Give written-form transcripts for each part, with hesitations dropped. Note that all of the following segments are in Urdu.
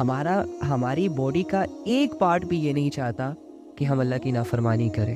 ہماری باڈی کا ایک پارٹ بھی یہ نہیں چاہتا کہ ہم اللہ کی نافرمانی کریں،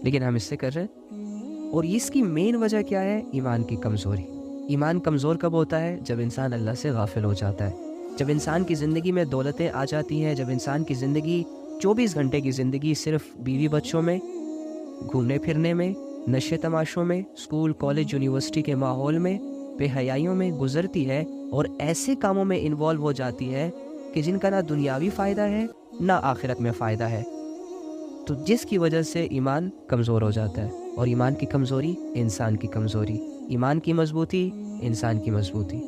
لیکن ہم اس سے کر رہے ہیں۔ اور اس کی مین وجہ کیا ہے؟ ایمان کی کمزوری۔ ایمان کمزور کب ہوتا ہے؟ جب انسان اللہ سے غافل ہو جاتا ہے، جب انسان کی زندگی میں دولتیں آ جاتی ہیں، جب انسان کی زندگی 24 گھنٹے کی زندگی صرف بیوی بچوں میں، گھومنے پھرنے میں، نشے تماشوں میں، اسکول کالج یونیورسٹی کے ماحول میں، بے حیائیوں میں گزرتی ہے اور ایسے کاموں میں انوالو ہو جاتی ہے کہ جن کا نہ دنیاوی فائدہ ہے نہ آخرت میں فائدہ ہے، تو جس کی وجہ سے ایمان کمزور ہو جاتا ہے۔ اور ایمان کی کمزوری انسان کی کمزوری، ایمان کی مضبوطی انسان کی مضبوطی۔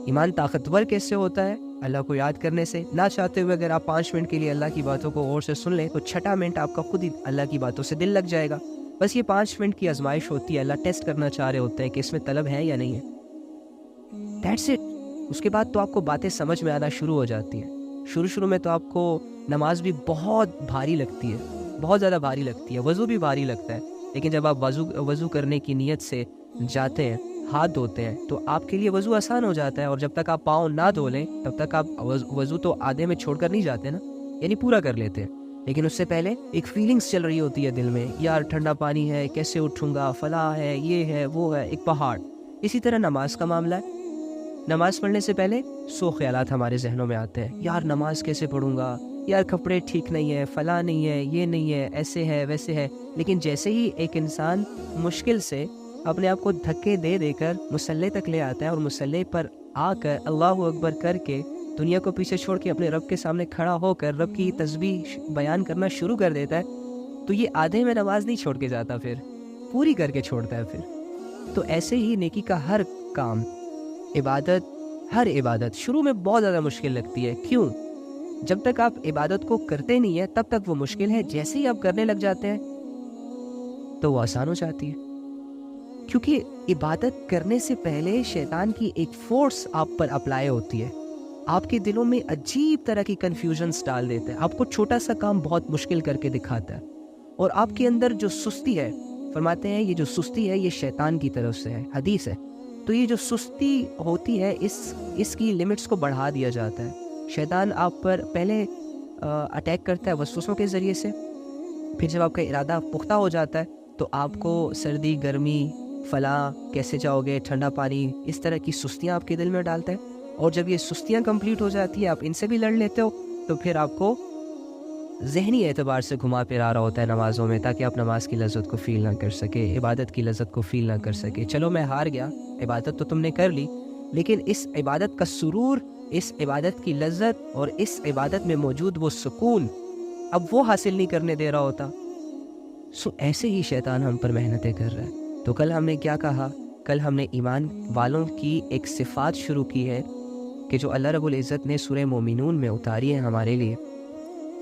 ایمان طاقتور کیسے ہوتا ہے؟ اللہ کو یاد کرنے سے۔ نہ چاہتے ہوئے اگر آپ 5 منٹ کے لیے اللہ کی باتوں کو غور سے سن لیں تو 6واں منٹ آپ کا خود ہی اللہ کی باتوں سے دل لگ جائے گا۔ بس یہ 5 منٹ کی آزمائش ہوتی ہے، اللہ ٹیسٹ کرنا چاہ رہے ہوتے ہیں کہ اس میں طلب ہے یا نہیں ہے۔ That's it. اس کے بعد تو آپ کو باتیں سمجھ میں آنا شروع ہو جاتی ہیں۔ شروع میں تو آپ کو نماز بھی بہت بھاری لگتی ہے، بہت زیادہ بھاری لگتی ہے، وضو بھی بھاری لگتا ہے، لیکن جب آپ وضو کرنے کی نیت سے جاتے ہیں، ہاتھ دھوتے ہیں، تو آپ کے لیے وضو آسان ہو جاتا ہے۔ اور جب تک آپ پاؤں نہ دھو لیں تب تک آپ وضو تو آدھے میں چھوڑ کر نہیں جاتے نا، یعنی پورا کر لیتے ہیں، لیکن اس سے پہلے ایک فیلنگز چل رہی ہوتی ہے دل میں، یار ٹھنڈا پانی ہے، کیسے اٹھوں گا، فلاں ہے، یہ ہے، وہ ہے، ایک پہاڑ۔ اسی طرح نماز کا معاملہ ہے۔ نماز پڑھنے سے پہلے 100 خیالات ہمارے ذہنوں میں آتے ہیں، یار نماز کیسے پڑھوں گا، یار کپڑے ٹھیک نہیں ہے، فلاں نہیں ہے، یہ نہیں ہے، ایسے ہے ویسے ہے۔ لیکن جیسے ہی ایک انسان مشکل سے اپنے آپ کو دھکے دے کر مصلی تک لے آتا ہے اور مصلی پر آ کر اللہ اکبر کر کے دنیا کو پیچھے چھوڑ کے اپنے رب کے سامنے کھڑا ہو کر رب کی تسبیح بیان کرنا شروع کر دیتا ہے، تو یہ آدھے میں نماز نہیں چھوڑ کے جاتا، پھر پوری کر کے چھوڑتا ہے پھر۔ تو ایسے ہی نیکی کا ہر کام، ہر عبادت شروع میں بہت زیادہ مشکل لگتی ہے۔ کیوں؟ جب تک آپ عبادت کو کرتے نہیں ہیں تب تک وہ مشکل ہے، جیسے ہی آپ کرنے لگ جاتے ہیں تو وہ آسان ہو جاتی ہے، کیونکہ عبادت کرنے سے پہلے شیطان کی ایک فورس آپ پر اپلائی ہوتی ہے، آپ کے دلوں میں عجیب طرح کی کنفیوژنز ڈال دیتا ہے، آپ کو چھوٹا سا کام بہت مشکل کر کے دکھاتا ہے، اور آپ کے اندر جو سستی ہے، فرماتے ہیں یہ جو سستی ہے یہ شیطان کی طرف سے ہے، حدیث ہے، تو یہ جو سستی ہوتی ہے اس کی لیمٹس کو بڑھا دیا جاتا ہے۔ شیطان آپ پر پہلے اٹیک کرتا ہے وسوسوں کے ذریعے سے، پھر جب آپ کا ارادہ پختہ ہو جاتا ہے تو آپ کو سردی گرمی فلاں کیسے جاؤ گے، ٹھنڈا پانی، اس طرح کی سستیاں آپ کے دل میں ڈالتا ہے، اور جب یہ سستیاں کمپلیٹ ہو جاتی ہیں، آپ ان سے بھی لڑ لیتے ہو، تو پھر آپ کو ذہنی اعتبار سے گھما پھرا رہا ہوتا ہے نمازوں میں، تاکہ آپ نماز کی لذت کو فیل نہ کر سکے، عبادت کی لذت کو فیل نہ کر سکے۔ چلو میں ہار گیا، عبادت تو تم نے کر لی، لیکن اس عبادت کا سرور، اس عبادت کی لذت اور اس عبادت میں موجود وہ سکون اب وہ حاصل نہیں کرنے دے رہا ہوتا۔ ایسے ہی شیطان ہم پر محنتیں کر رہا ہے۔ تو کل ہم نے کیا کہا؟ کل ہم نے ایمان والوں کی ایک صفات شروع کی ہے کہ جو اللہ رب العزت نے سورہ مومنون میں اتاری ہے ہمارے لیے،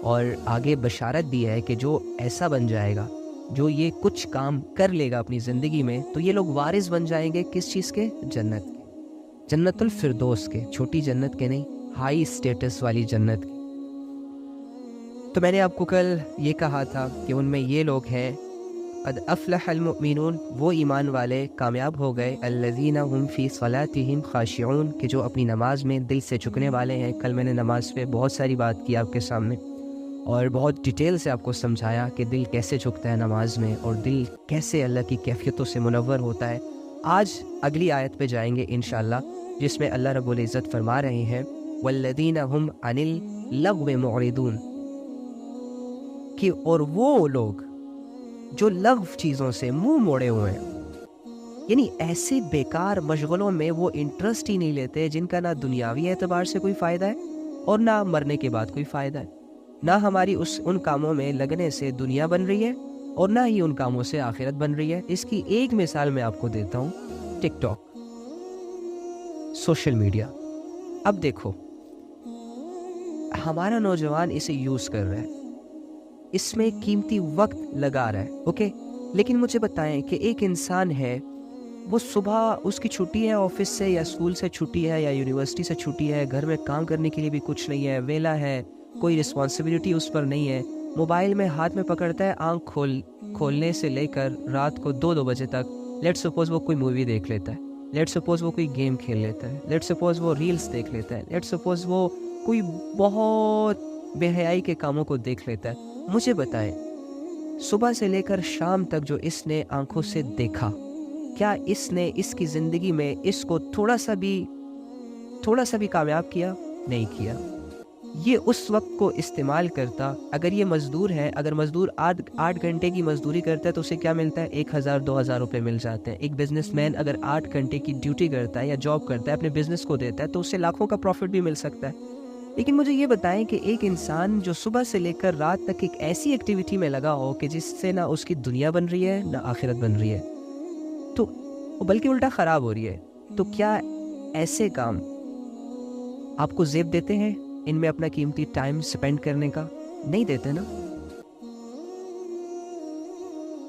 اور آگے بشارت دی ہے کہ جو ایسا بن جائے گا، جو یہ کچھ کام کر لے گا اپنی زندگی میں، تو یہ لوگ وارث بن جائیں گے کس چیز کے؟ جنت کے، جنت الفردوس کے، چھوٹی جنت کے نہیں، ہائی سٹیٹس والی جنت کے۔ تو میں نے آپ کو کل یہ کہا تھا کہ ان میں یہ لوگ ہیں، قد افلح المؤمنون، وہ ایمان والے کامیاب ہو گئے، الذین هم فی صلاتہم خاشعون، کہ جو اپنی نماز میں دل سے جھکنے والے ہیں۔ کل میں نے نماز پہ بہت ساری بات کی آپ کے سامنے، اور بہت ڈیٹیل سے آپ کو سمجھایا کہ دل کیسے جھکتا ہے نماز میں، اور دل کیسے اللہ کی کیفیتوں سے منور ہوتا ہے۔ آج اگلی آیت پہ جائیں گے انشاءاللہ، جس میں اللہ رب العزت فرما رہے ہیں والذین هم عن اللغو معرضون، کہ اور وہ لوگ جو لغو چیزوں سے منہ موڑے ہوئے ہیں، یعنی ایسے بیکار مشغلوں میں وہ انٹرسٹ ہی نہیں لیتے جن کا نہ دنیاوی اعتبار سے کوئی فائدہ ہے اور نہ مرنے کے بعد کوئی فائدہ ہے، نہ ہماری ان کاموں میں لگنے سے دنیا بن رہی ہے اور نہ ہی ان کاموں سے آخرت بن رہی ہے۔ اس کی ایک مثال میں آپ کو دیتا ہوں، ٹک ٹاک، سوشل میڈیا۔ اب دیکھو، ہمارا نوجوان اسے یوز کر رہا ہے، اس میں قیمتی وقت لگا رہا ہے، اوکے، لیکن مجھے بتائیں کہ ایک انسان ہے، وہ صبح اس کی چھٹی ہے آفس سے یا اسکول سے چھٹی ہے یا یونیورسٹی سے چھٹی ہے، گھر میں کام کرنے کے لیے بھی کچھ نہیں ہے، ویلا ہے، کوئی رسپانسبلٹی اس پر نہیں ہے، موبائل میں ہاتھ میں پکڑتا ہے، آنکھ کھولنے سے لے کر رات کو 2 بجے تک، لیٹ سپوز وہ کوئی مووی دیکھ لیتا ہے، لیٹ سپوز وہ کوئی گیم کھیل لیتا ہے، لیٹ سپوز وہ ریلز دیکھ لیتا ہے، لیٹ سپوز وہ کوئی بہت بے حیائی کے کاموں کو دیکھ لیتا ہے، مجھے بتائیں صبح سے لے کر شام تک جو اس نے آنکھوں سے دیکھا، کیا اس نے اس کی زندگی میں اس کو تھوڑا سا بھی کامیاب کیا؟ نہیں کیا۔ یہ اس وقت کو استعمال کرتا، اگر یہ مزدور ہے، اگر مزدور 8 گھنٹے کی مزدوری کرتا ہے تو اسے کیا ملتا ہے؟ 1000-2000 روپے مل جاتے ہیں۔ ایک بزنس مین اگر 8 گھنٹے کی ڈیوٹی کرتا ہے یا جاب کرتا ہے، اپنے بزنس کو دیتا ہے، تو اسے لاکھوں کا پروفٹ بھی مل سکتا ہے۔ لیکن مجھے یہ بتائیں کہ ایک انسان جو صبح سے لے کر رات تک ایک ایسی ایکٹیویٹی میں لگا ہو کہ جس سے نہ اس کی دنیا بن رہی ہے نہ آخرت بن رہی ہے، تو بلکہ الٹا خراب ہو رہی ہے، تو کیا ایسے کام آپ کو زیب دیتے ہیں ان میں اپنا قیمتی ٹائم سپینڈ کرنے کا؟ نہیں دیتے نا۔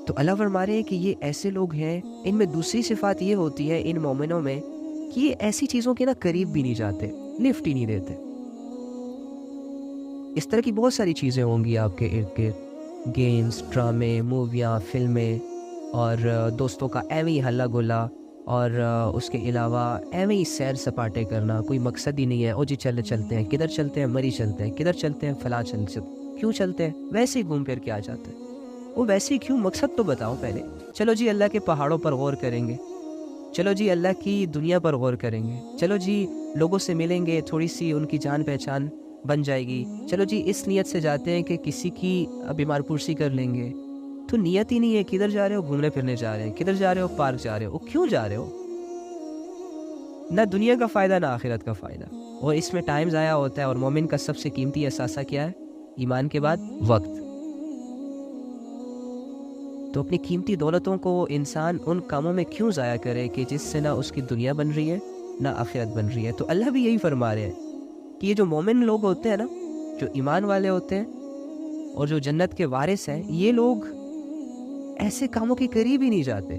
تو اللہ فرما رہے ہیں کہ یہ ایسے لوگ ہیں، ان میں دوسری صفات یہ ہوتی ہے ان مومنوں میں کہ یہ ایسی چیزوں کے نا قریب بھی نہیں جاتے، لفٹ ہی نہیں دیتے۔ اس طرح کی بہت ساری چیزیں ہوں گی آپ کے ارد گرد، گیمز، ڈرامے، موویاں، فلمیں، اور دوستوں کا ایویں ہی ہلا گلا، اور اس کے علاوہ ایویں ہی سیر سپاٹے کرنا، کوئی مقصد ہی نہیں ہے۔ او جی چلتے ہیں، کدھر چلتے ہیں؟ مری چلتے ہیں، کدھر چلتے ہیں؟ فلاں چلتے ہیں۔ کیوں چلتے ہیں؟ ویسے ہی گھوم پھر کے آ جاتے ہیں۔ وہ ویسے ہی کیوں؟ مقصد تو بتاؤ پہلے۔ چلو جی اللہ کے پہاڑوں پر غور کریں گے، چلو جی اللہ کی دنیا پر غور کریں گے، چلو جی لوگوں سے ملیں گے، تھوڑی سی ان کی جان پہچان بن جائے گی، چلو جی اس نیت سے جاتے ہیں کہ کسی کی بیمار پرسی کر لیں گے۔ تو نیت ہی نہیں ہے، کدھر جا رہے ہو؟ گھومنے پھرنے جا رہے ہیں۔ کدھر جا رہے ہو؟ پارک جا رہے ہو۔ کیوں جا رہے ہو؟ نہ دنیا کا فائدہ نہ آخرت کا فائدہ، اور اس میں ٹائم ضائع ہوتا ہے۔ اور مومن کا سب سے قیمتی اثاثہ کیا ہے ایمان کے بعد؟ وقت۔ تو اپنی قیمتی دولتوں کو انسان ان کاموں میں کیوں ضائع کرے کہ جس سے نہ اس کی دنیا بن رہی ہے نہ آخرت بن رہی ہے؟ تو اللہ بھی یہی فرما رہے ہیں کہ یہ جو مومن لوگ ہوتے ہیں نا، جو ایمان والے ہوتے ہیں اور جو جنت کے وارث ہیں، یہ لوگ ایسے کاموں کے قریب ہی نہیں جاتے۔